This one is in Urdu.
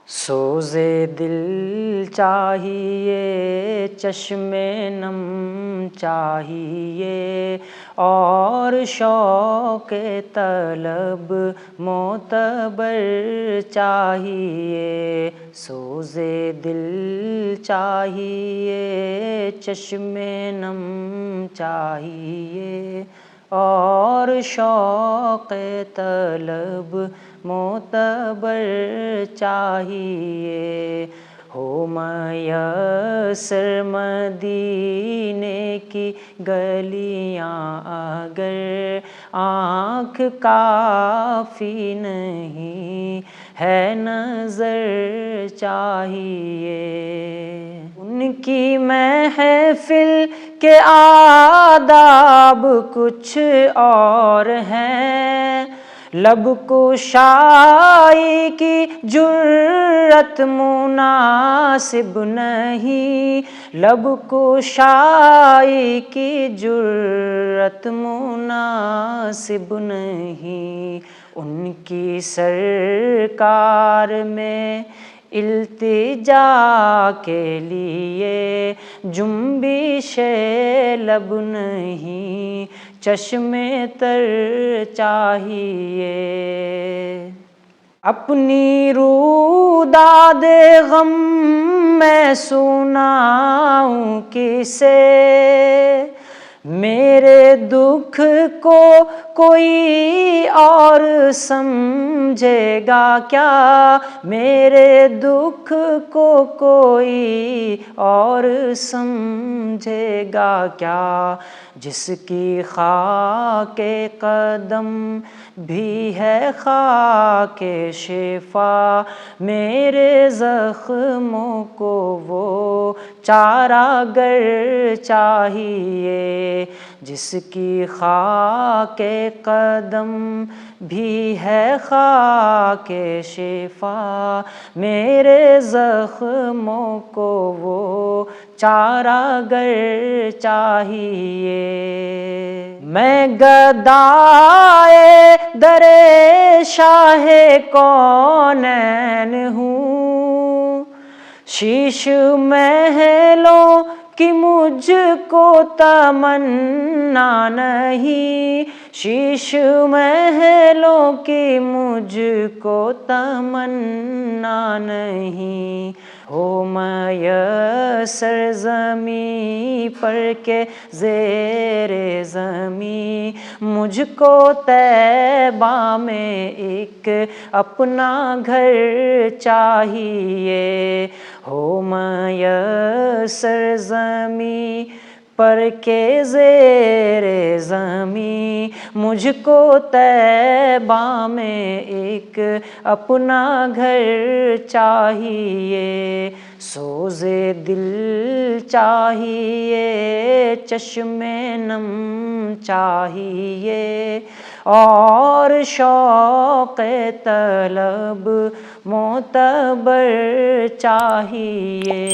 سوزے دل چاہیے، چشم نم چاہیے، اور شوق طلب معتبر چاہیے۔ سوزے دل چاہیے، چشم نم چاہیے، اور شوق طلب معتبر چاہیے۔ ہو میسر مدینے کی گلیاں اگر آنکھ کافی نہیں ہے نظر چاہیے۔ ان کی محفل کے آداب کچھ اور ہیں، لب کشائی کی جرأت مناسب نہیں، لب کشائی کی جرأت مناسب نہیں۔ ان کی سرکار میں التجا کے لیے جنبش لب نہیں، چشم تر چاہیے۔ اپنی روداد غم میں سناؤں کسے، میرے دکھ کو کوئی اور سمجھے گا کیا، میرے دکھ کو کوئی اور سمجھے گا کیا۔ جس کی خاک قدم بھی ہے خاک شفا، میرے زخموں کو وہ چارہ گر چاہیے۔ جس کی خاک قدم بھی ہے خاک شفا، میرے زخموں کو وہ چارہ گر چاہیے۔ میں گدائے در شاہ کونین ہوں، شیش محلوں کی مجھ کو تمنا نہیں، شیش محلوں کی مجھ کو تمنا نہیں۔ ہو میسر زمیں پر کے زیر زمیں، مجھ کو طیبہ میں ایک اپنا گھر چاہیے۔ ہو میسر زمیں پر کے زیر زمیں، مجھ کو طیبہ میں ایک اپنا گھر چاہیے۔ سوزے دل چاہیے، چشم نم چاہیے، اور شوق طلب معتبر چاہیے۔